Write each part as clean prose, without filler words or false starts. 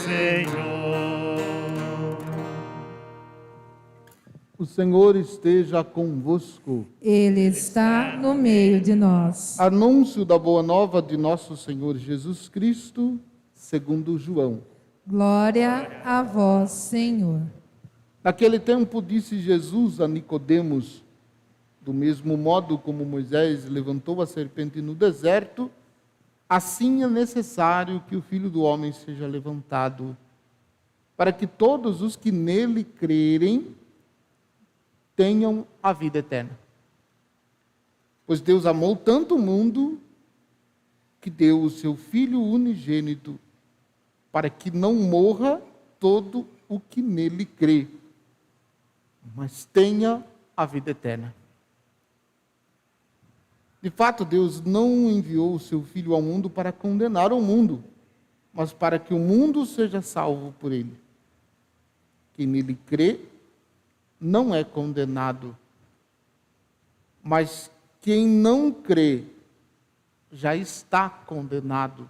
Senhor. O Senhor esteja convosco. Ele está no meio de nós. Anúncio da boa nova de nosso Senhor Jesus Cristo, segundo João. Glória a vós, Senhor. Naquele tempo disse Jesus a Nicodemos: do mesmo modo como Moisés levantou a serpente no deserto, assim é necessário que o Filho do Homem seja levantado, para que todos os que nele crerem tenham a vida eterna. Pois Deus amou tanto o mundo que deu o seu Filho unigênito, para que não morra todo o que nele crê, mas tenha a vida eterna. De fato, Deus não enviou o seu Filho ao mundo para condenar o mundo, mas para que o mundo seja salvo por ele. Quem nele crê não é condenado, mas quem não crê já está condenado,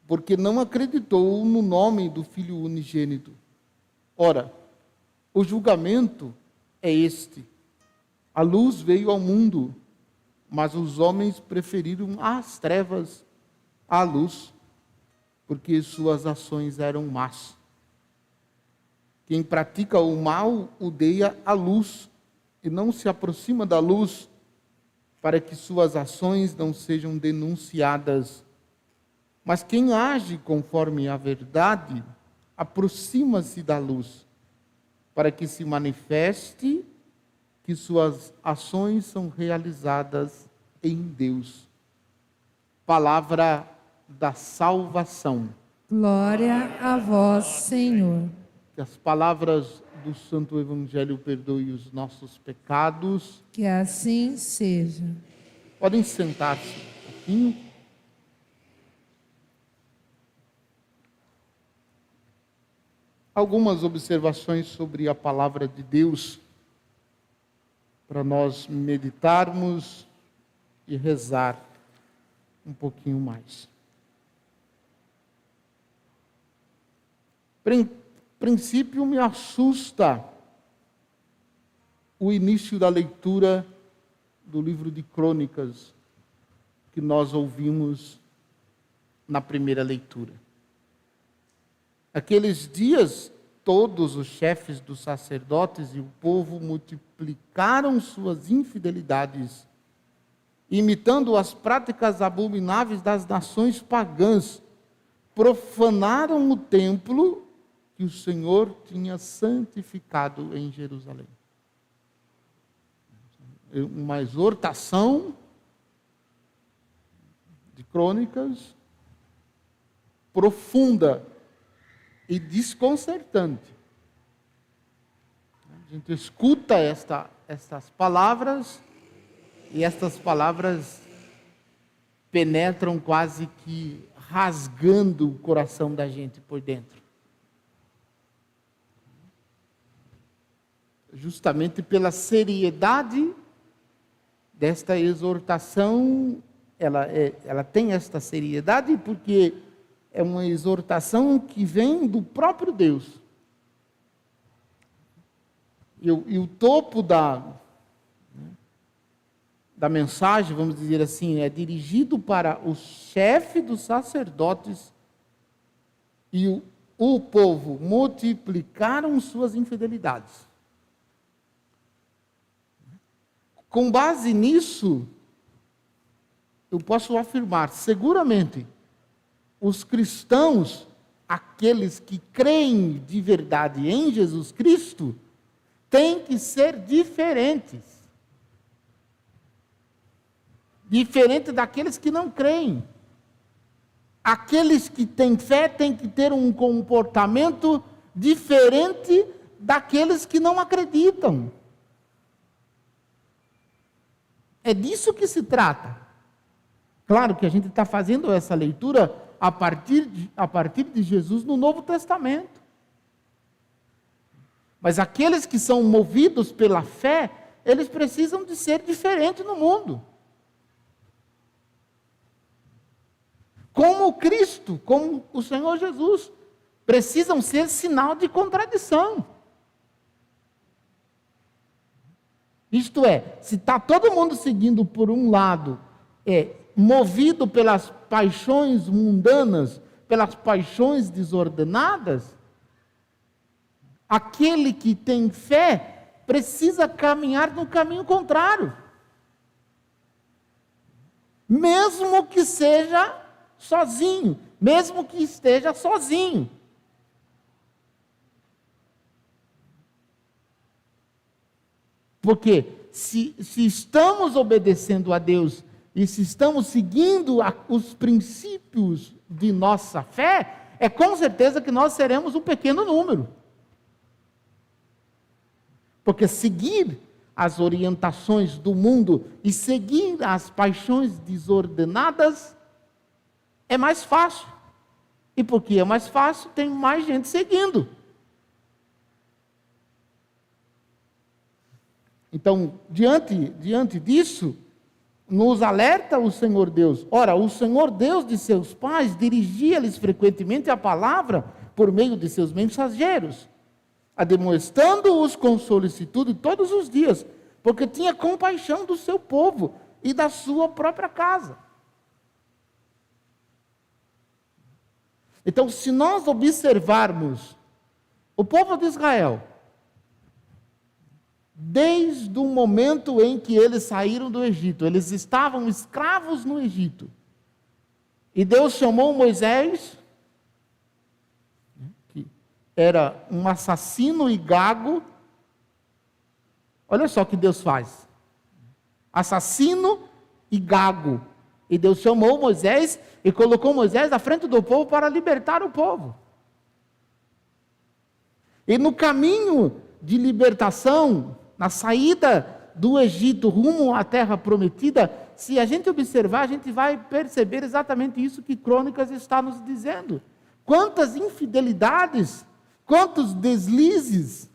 porque não acreditou no nome do Filho unigênito. Ora, o julgamento é este: a luz veio ao mundo, mas os homens preferiram as trevas à luz, porque suas ações eram más. Quem pratica o mal odeia a luz e não se aproxima da luz, para que suas ações não sejam denunciadas. Mas quem age conforme a verdade aproxima-se da luz, para que se manifeste que suas ações são realizadas em Deus. Palavra da salvação. Glória a vós, Senhor. Que as palavras do Santo Evangelho perdoem os nossos pecados. Que assim seja. Podem sentar-se um pouquinho. Algumas observações sobre a palavra de Deus, para nós meditarmos e rezar um pouquinho mais. Princípio, me assusta o início da leitura do livro de Crônicas que nós ouvimos na primeira leitura. Naqueles dias, todos os chefes dos sacerdotes e o povo multiplicaram suas infidelidades, imitando as práticas abomináveis das nações pagãs, profanaram o templo que o Senhor tinha santificado em Jerusalém. Uma exortação de Crônicas profunda e desconcertante. A gente escuta estas palavras e estas palavras penetram quase que rasgando o coração da gente por dentro. Justamente pela seriedade desta exortação, ela tem esta seriedade porque é uma exortação que vem do próprio Deus. E o topo da mensagem, vamos dizer assim, é dirigido para o chefe dos sacerdotes e o povo multiplicaram suas infidelidades. Com base nisso, eu posso afirmar, seguramente, os cristãos, aqueles que creem de verdade em Jesus Cristo, têm que ser diferentes. Diferente daqueles que não creem. Aqueles que têm fé têm que ter um comportamento diferente daqueles que não acreditam. É disso que se trata. Claro que a gente está fazendo essa leitura a partir de Jesus no Novo Testamento. Mas aqueles que são movidos pela fé, eles precisam de ser diferentes no mundo. como Cristo, como o Senhor Jesus, precisam ser sinal de contradição. Isto é, se está todo mundo seguindo por um lado, movido pelas paixões mundanas, pelas paixões desordenadas, aquele que tem fé precisa caminhar no caminho contrário. Mesmo que seja sozinho, mesmo que esteja sozinho. Porque se estamos obedecendo a Deus e se estamos seguindo os princípios de nossa fé, é com certeza que nós seremos um pequeno número. Porque seguir as orientações do mundo e seguir as paixões desordenadas é mais fácil. E porque é mais fácil, tem mais gente seguindo. Então, diante disso, nos alerta o Senhor Deus. Ora, o Senhor Deus de seus pais dirigia-lhes frequentemente a palavra por meio de seus mensageiros, admoestando-os com solicitude todos os dias, porque tinha compaixão do seu povo e da sua própria casa. Então, se nós observarmos o povo de Israel, desde o momento em que eles saíram do Egito, eles estavam escravos no Egito, e Deus chamou Moisés, que era um assassino e gago. Olha só o que Deus faz: assassino e gago. E Deus chamou Moisés e colocou Moisés à frente do povo para libertar o povo. E no caminho de libertação, na saída do Egito rumo à terra prometida, se a gente observar, a gente vai perceber exatamente isso que Crônicas está nos dizendo. Quantas infidelidades, quantos deslizes,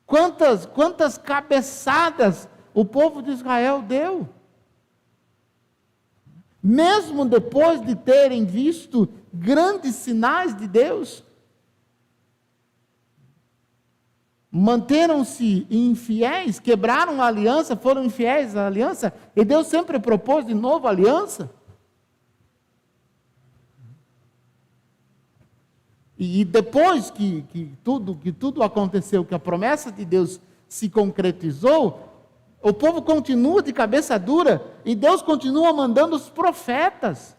quantas cabeçadas o povo de Israel deu. Mesmo depois de terem visto grandes sinais de Deus, manteram-se infiéis, quebraram a aliança, foram infiéis à aliança, e Deus sempre propôs de novo a aliança. E depois que tudo aconteceu, que a promessa de Deus se concretizou, o povo continua de cabeça dura, e Deus continua mandando os profetas.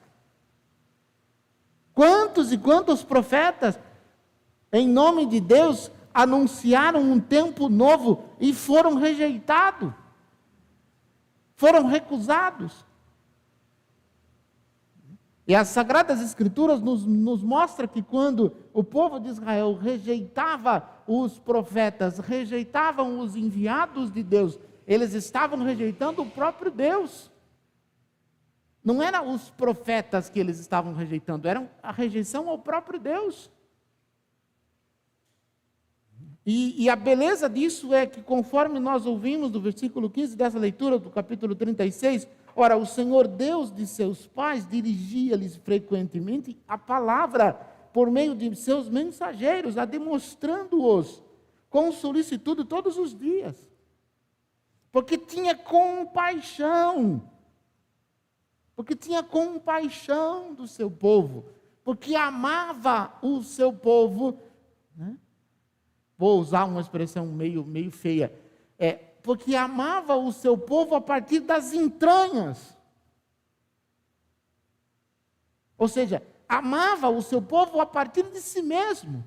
Quantos e quantos profetas, em nome de Deus, anunciaram um tempo novo e foram rejeitados, foram recusados. E as Sagradas Escrituras nos mostram que quando o povo de Israel rejeitava os profetas, rejeitavam os enviados de Deus, eles estavam rejeitando o próprio Deus. Não eram os profetas que eles estavam rejeitando, era a rejeição ao próprio Deus. E a beleza disso é que, conforme nós ouvimos do versículo 15 dessa leitura do capítulo 36, ora, o Senhor Deus de seus pais dirigia-lhes frequentemente a palavra por meio de seus mensageiros, demonstrando-os com solicitude todos os dias. Porque tinha compaixão do seu povo, porque amava o seu povo, né? Vou usar uma expressão meio feia, porque amava o seu povo a partir das entranhas. Ou seja, amava o seu povo a partir de si mesmo.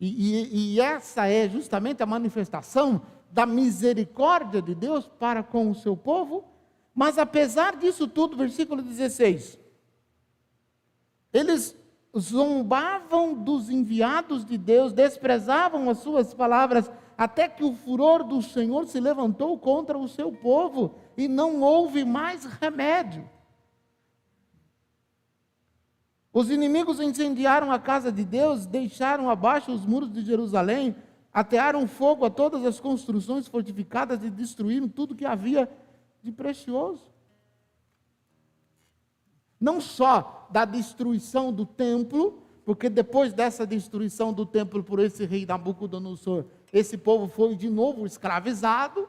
E essa é justamente a manifestação da misericórdia de Deus para com o seu povo. Mas apesar disso tudo, versículo 16, eles zombavam dos enviados de Deus, desprezavam as suas palavras, até que o furor do Senhor se levantou contra o seu povo, e não houve mais remédio. Os inimigos incendiaram a casa de Deus, deixaram abaixo os muros de Jerusalém, atearam fogo a todas as construções fortificadas e destruíram tudo que havia de precioso. Não só da destruição do templo, porque depois dessa destruição do templo por esse rei Nabucodonosor, esse povo foi de novo escravizado.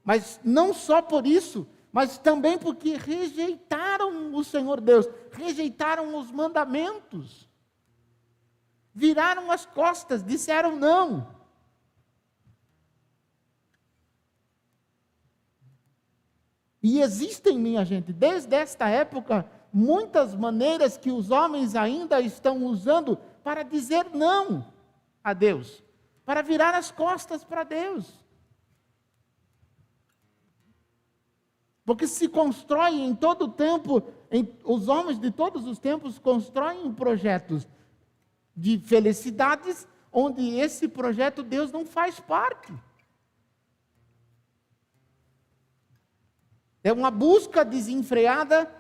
Mas não só por isso, mas também porque rejeitaram o Senhor Deus, rejeitaram os mandamentos, viraram as costas, disseram não. E existem, minha gente, desde esta época, muitas maneiras que os homens ainda estão usando para dizer não a Deus, para virar as costas para Deus. Porque se constrói em todo o tempo, os homens de todos os tempos constroem projetos de felicidades, onde esse projeto Deus não faz parte. É uma busca desenfreada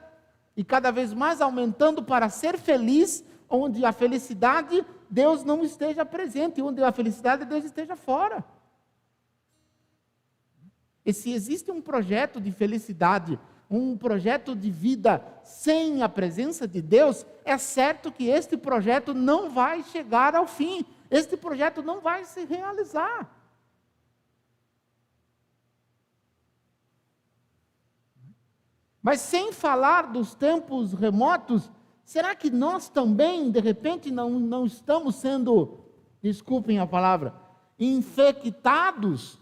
e cada vez mais aumentando para ser feliz, onde a felicidade Deus não esteja presente, onde a felicidade Deus esteja fora. E se existe um projeto de felicidade, um projeto de vida sem a presença de Deus, é certo que este projeto não vai chegar ao fim, este projeto não vai se realizar. Mas sem falar dos tempos remotos, será que nós também, de repente, não estamos sendo, desculpem a palavra, infectados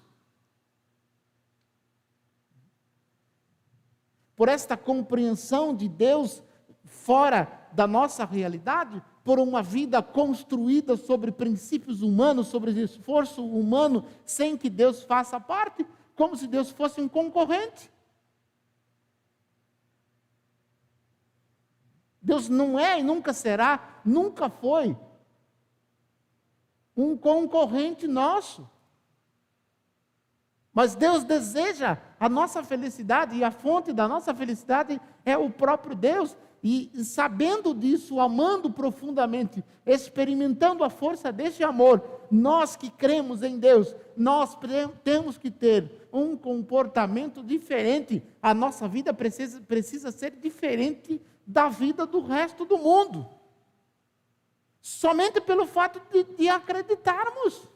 por esta compreensão de Deus fora da nossa realidade, por uma vida construída sobre princípios humanos, sobre esforço humano, sem que Deus faça parte, como se Deus fosse um concorrente? Deus não é e nunca será, nunca foi um concorrente nosso. Mas Deus deseja a nossa felicidade, e a fonte da nossa felicidade é o próprio Deus. E sabendo disso, amando profundamente, experimentando a força deste amor, nós que cremos em Deus, nós temos que ter um comportamento diferente. A nossa vida precisa ser diferente da vida do resto do mundo. Somente pelo fato de acreditarmos.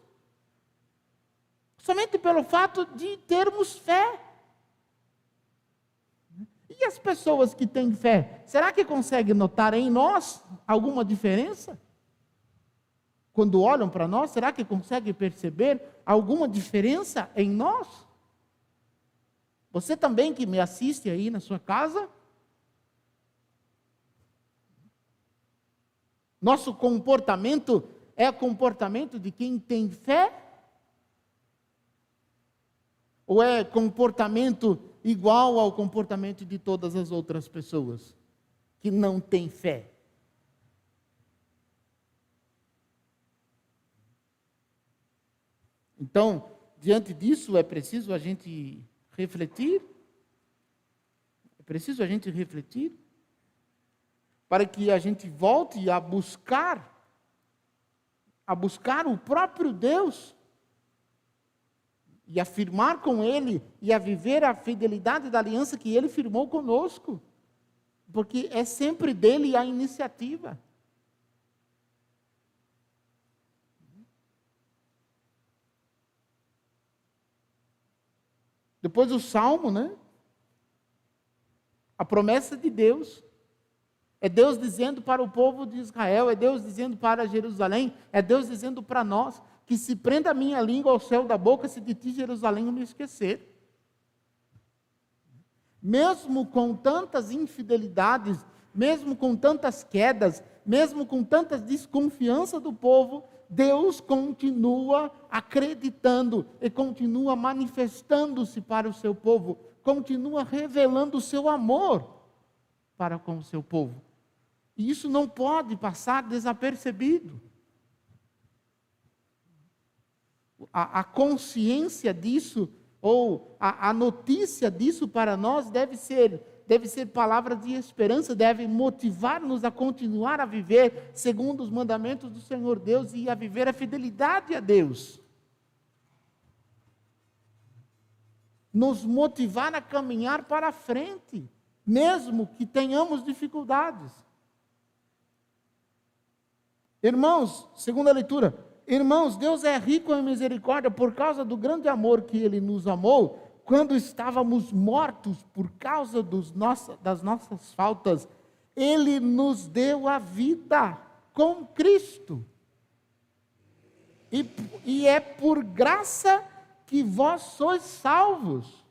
Somente pelo fato de termos fé. E as pessoas que têm fé, será que conseguem notar em nós alguma diferença? Quando olham para nós, será que conseguem perceber alguma diferença em nós? Você também que me assiste aí na sua casa? Nosso comportamento é o comportamento de quem tem fé? Ou é comportamento igual ao comportamento de todas as outras pessoas que não têm fé? Então, diante disso, é preciso a gente refletir. É preciso a gente refletir para que a gente volte a buscar o próprio Deus e a firmar com Ele e a viver a fidelidade da aliança que Ele firmou conosco, porque é sempre dele a iniciativa. Depois o Salmo, né? A promessa de Deus. É Deus dizendo para o povo de Israel, é Deus dizendo para Jerusalém, é Deus dizendo para nós, que se prenda a minha língua ao céu da boca, se de ti, Jerusalém, eu me esquecer. Mesmo com tantas infidelidades, mesmo com tantas quedas, mesmo com tanta desconfiança do povo, Deus continua acreditando e continua manifestando-se para o seu povo, continua revelando o seu amor para com o seu povo. E isso não pode passar desapercebido. A consciência disso, ou a notícia disso para nós deve ser deve ser palavra de esperança, deve motivar-nos a continuar a viver segundo os mandamentos do Senhor Deus e a viver a fidelidade a Deus. Nos motivar a caminhar para a frente, mesmo que tenhamos dificuldades. Irmãos, segunda leitura, irmãos, Deus é rico em misericórdia por causa do grande amor que Ele nos amou, quando estávamos mortos por causa das nossas faltas, Ele nos deu a vida com Cristo. E é por graça que vós sois salvos.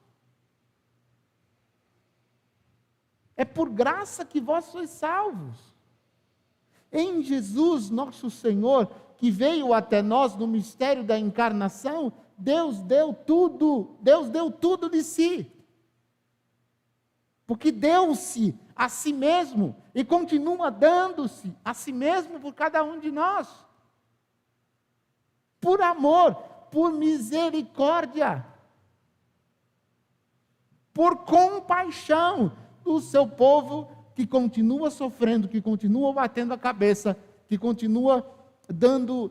É por graça que vós sois salvos. Em Jesus, nosso Senhor, que veio até nós no mistério da encarnação, Deus deu tudo de si. Porque deu-se a si mesmo e continua dando-se a si mesmo por cada um de nós. Por amor, por misericórdia, por compaixão do seu povo que continua sofrendo, que continua batendo a cabeça, que continua dando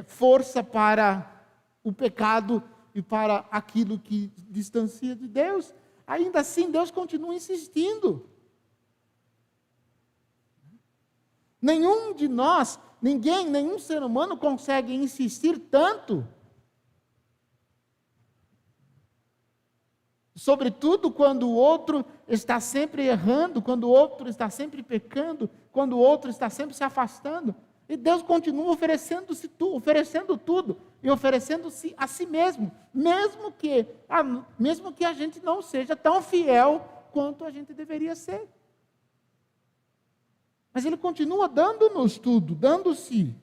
força para o pecado e para aquilo que distancia de Deus. Ainda assim, Deus continua insistindo. Nenhum de nós, nenhum ser humano consegue insistir tanto, sobretudo quando o outro está sempre errando, quando o outro está sempre pecando, quando o outro está sempre se afastando. E Deus continua oferecendo tudo e oferecendo-se a si mesmo, mesmo que a gente não seja tão fiel quanto a gente deveria ser. Mas Ele continua dando-nos tudo, dando-se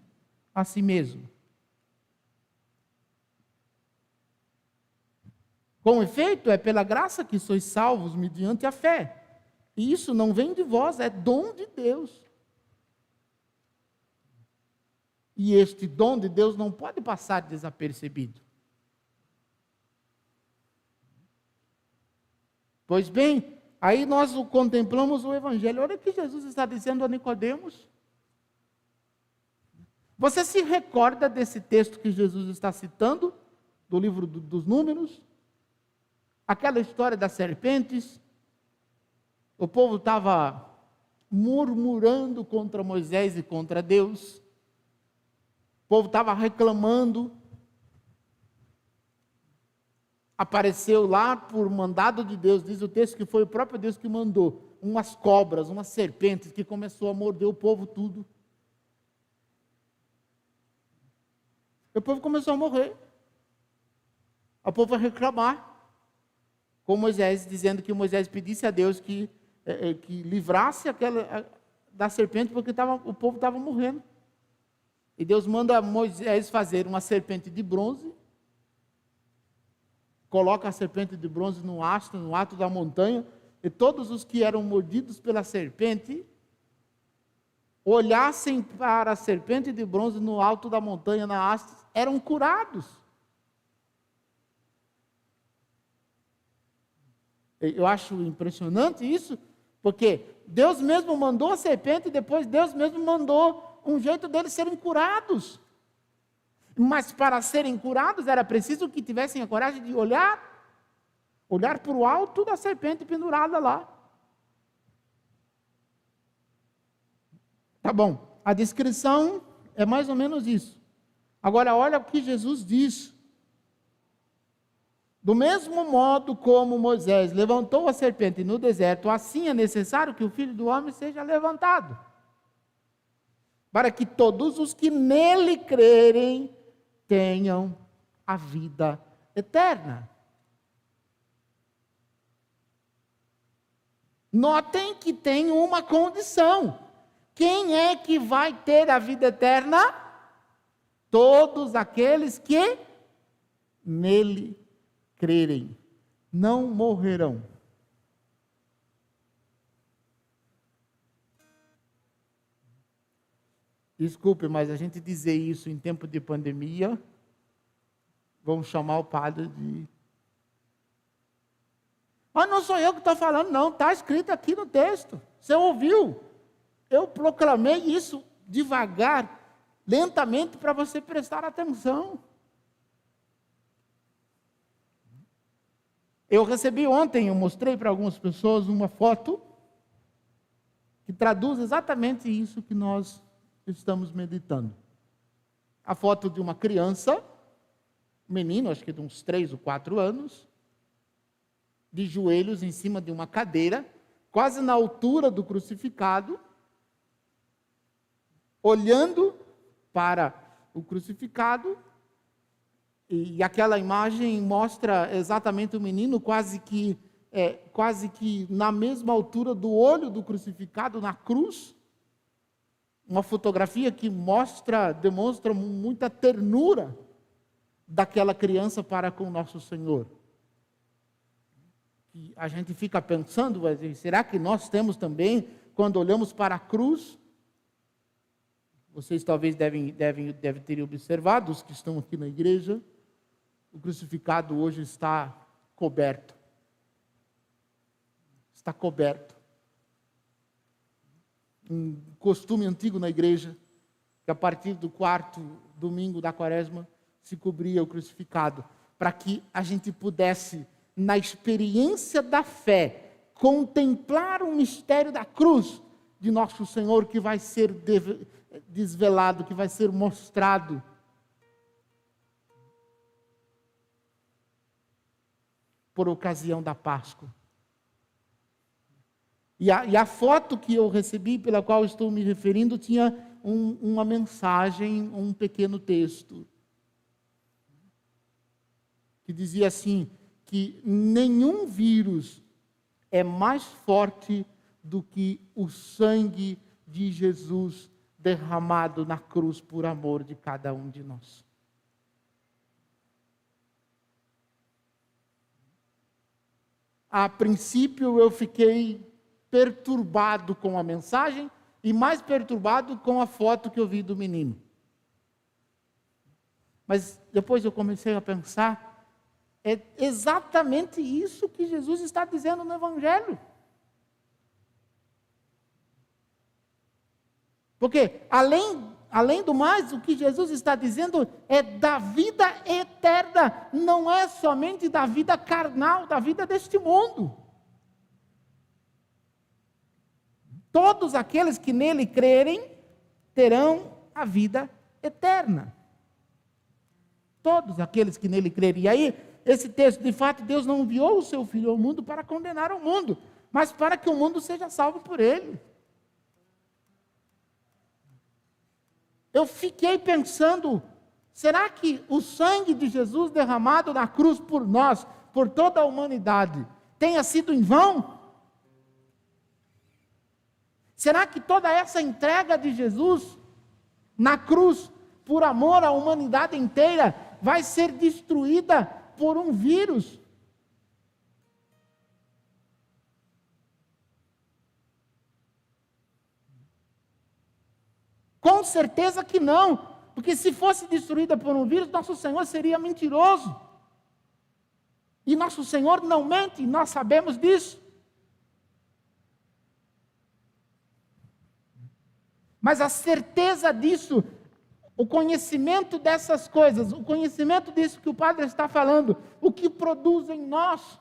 a si mesmo. Com efeito, é pela graça que sois salvos mediante a fé. E isso não vem de vós, é dom de Deus. E este dom de Deus não pode passar desapercebido. Pois bem, aí nós contemplamos o Evangelho. Olha o que Jesus está dizendo a Nicodemos. Você se recorda desse texto que Jesus está citando, do livro dos Números? Aquela história das serpentes. O povo estava murmurando contra Moisés e contra Deus. O povo estava reclamando. Apareceu lá por mandado de Deus, diz o texto que foi o próprio Deus que mandou, umas cobras, umas serpentes que começou a morder o povo tudo. E o povo começou a morrer. O povo vai reclamar com Moisés, dizendo que Moisés pedisse a Deus que livrasse da serpente, porque o povo estava morrendo. E Deus manda Moisés fazer uma serpente de bronze, coloca a serpente de bronze no alto da montanha, e todos os que eram mordidos pela serpente olhassem para a serpente de bronze no alto da montanha, na haste, eram curados. Eu acho impressionante isso, porque Deus mesmo mandou a serpente e depois Deus mesmo mandou um jeito deles serem curados. Mas para serem curados era preciso que tivessem a coragem de olhar para o alto da serpente pendurada lá. Tá bom, a descrição é mais ou menos isso. Agora olha o que Jesus diz. Do mesmo modo como Moisés levantou a serpente no deserto, assim é necessário que o Filho do Homem seja levantado, para que todos os que nele crerem tenham a vida eterna. Notem que tem uma condição. Quem é que vai ter a vida eterna? Todos aqueles que nele crerem, não morrerão. Desculpe, mas a gente dizer isso em tempo de pandemia, vamos chamar o padre de... não sou eu que estou falando, não. Está escrito aqui no texto. Você ouviu? Eu proclamei isso devagar, lentamente, para você prestar atenção. Eu recebi ontem, eu mostrei para algumas pessoas uma foto que traduz exatamente isso que nós estamos meditando. A foto de uma criança, menino, acho que de uns 3 ou 4 anos, de joelhos em cima de uma cadeira, quase na altura do crucificado, olhando para o crucificado, e aquela imagem mostra exatamente o menino quase que na mesma altura do olho do crucificado na cruz. Uma fotografia que demonstra muita ternura daquela criança para com o nosso Senhor. E a gente fica pensando, será que nós temos também, quando olhamos para a cruz, vocês talvez devem ter observado, os que estão aqui na igreja, o crucificado hoje está coberto. Está coberto. Um costume antigo na igreja, que a partir do 4º domingo da quaresma, se cobria o crucificado, para que a gente pudesse, na experiência da fé, contemplar o mistério da cruz de nosso Senhor, que vai ser desvelado, que vai ser mostrado. Por ocasião da Páscoa. E a foto que eu recebi, pela qual estou me referindo, tinha uma mensagem, um pequeno texto, que dizia assim, que nenhum vírus é mais forte do que o sangue de Jesus derramado na cruz por amor de cada um de nós. A princípio eu fiquei perturbado com a mensagem e mais perturbado com a foto que eu vi do menino. Mas depois eu comecei a pensar, é exatamente isso que Jesus está dizendo no Evangelho. Porque, além do mais, o que Jesus está dizendo é da vida eterna, não é somente da vida carnal, da vida deste mundo. Todos aqueles que nele crerem terão a vida eterna. Todos aqueles que nele crerem. E aí, esse texto, de fato, Deus não enviou o seu Filho ao mundo para condenar o mundo, mas para que o mundo seja salvo por ele. Eu fiquei pensando, será que o sangue de Jesus derramado na cruz por nós, por toda a humanidade, tenha sido em vão? Será que toda essa entrega de Jesus na cruz, por amor à humanidade inteira, vai ser destruída por um vírus? Com certeza que não, porque se fosse destruída por um vírus, nosso Senhor seria mentiroso. E nosso Senhor não mente, nós sabemos disso. Mas a certeza disso, o conhecimento dessas coisas, o conhecimento disso que o Padre está falando, o que produz em nós,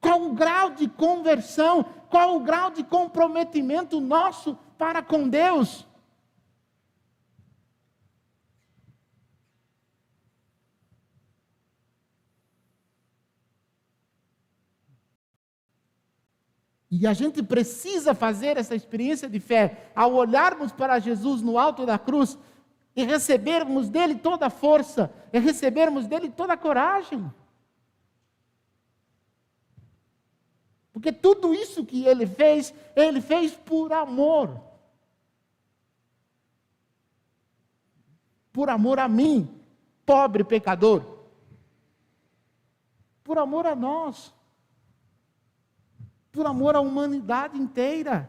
qual o grau de conversão, qual o grau de comprometimento nosso para com Deus. E a gente precisa fazer essa experiência de fé, ao olharmos para Jesus no alto da cruz, e recebermos dele toda a força, e recebermos dele toda a coragem. Porque tudo isso que ele fez por amor. Por amor a mim, pobre pecador. Por amor a nós. Por amor à humanidade inteira.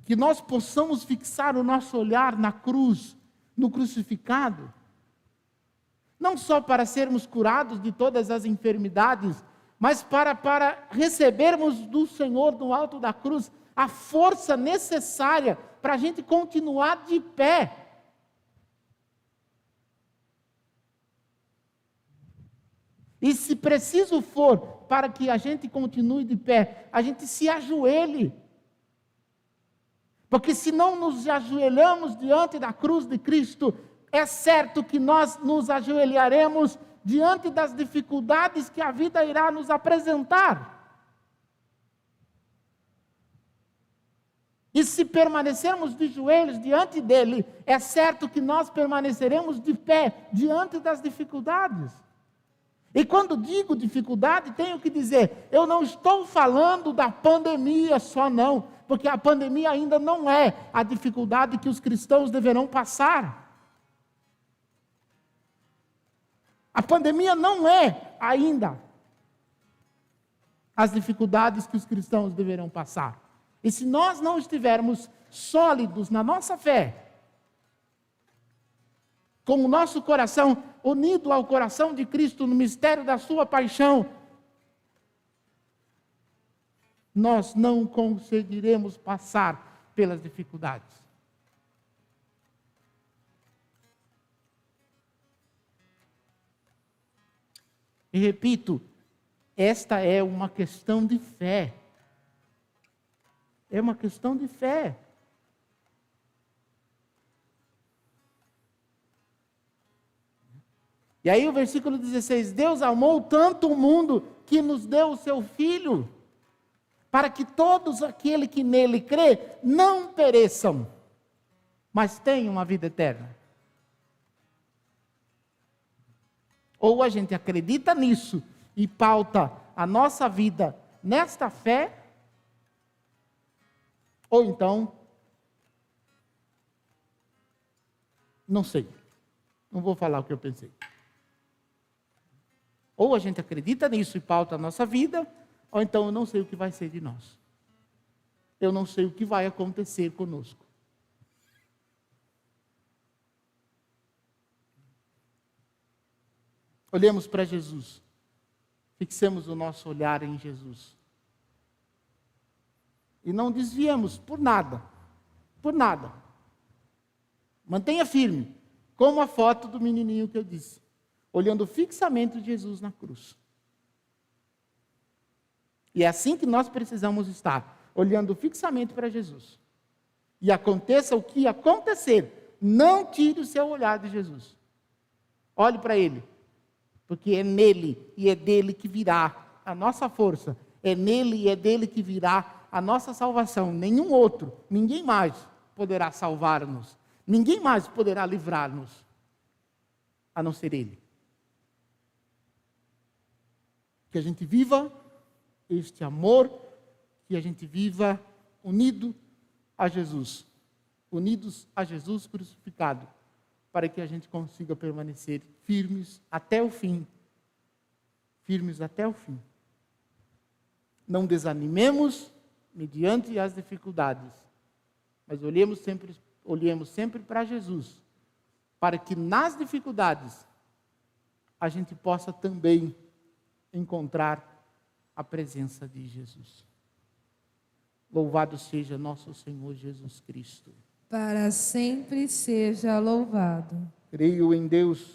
que nós possamos fixar o nosso olhar na cruz, no crucificado, não só para sermos curados de todas as enfermidades, mas para recebermos do Senhor, do alto da cruz, a força necessária para a gente continuar de pé. E se preciso for, para que a gente continue de pé, a gente se ajoelhe. Porque se não nos ajoelhamos diante da cruz de Cristo, é certo que nós nos ajoelharemos diante das dificuldades que a vida irá nos apresentar. E se permanecermos de joelhos diante dele, é certo que nós permaneceremos de pé diante das dificuldades. E quando digo dificuldade, tenho que dizer, eu não estou falando da pandemia só não, porque a pandemia ainda não é a dificuldade que os cristãos deverão passar. A pandemia não é ainda as dificuldades que os cristãos deverão passar. E se nós não estivermos sólidos na nossa fé, com o nosso coração unido ao coração de Cristo no mistério da sua paixão, nós não conseguiremos passar pelas dificuldades. E repito, esta é uma questão de fé. É uma questão de fé. E aí o versículo 16, Deus amou tanto o mundo que nos deu o seu Filho, para que todos aqueles que nele crê não pereçam, mas tenham uma vida eterna. Ou a gente acredita nisso e pauta a nossa vida nesta fé, ou então, não sei, não vou falar o que eu pensei. Ou a gente acredita nisso e pauta a nossa vida, ou então eu não sei o que vai ser de nós. Eu não sei o que vai acontecer conosco. Olhemos para Jesus. Fixemos o nosso olhar em Jesus. E não desviemos por nada. Por nada. Mantenha firme. Como a foto do menininho que eu disse. Olhando fixamente Jesus na cruz. E é assim que nós precisamos estar. Olhando fixamente para Jesus. E aconteça o que acontecer, não tire o seu olhar de Jesus. Olhe para Ele. Porque é nele e é dele que virá a nossa força. É nele e é dele que virá a nossa salvação. Nenhum outro, ninguém mais poderá salvar-nos. Ninguém mais poderá livrar-nos, a não ser Ele. Que a gente viva este amor, que a gente viva unido a Jesus. Unidos a Jesus crucificado. Para que a gente consiga permanecer firmes até o fim. Firmes até o fim. Não desanimemos mediante as dificuldades, mas olhemos sempre para Jesus, para que nas dificuldades a gente possa também encontrar a presença de Jesus. Louvado seja nosso Senhor Jesus Cristo. Para sempre seja louvado. Creio em Deus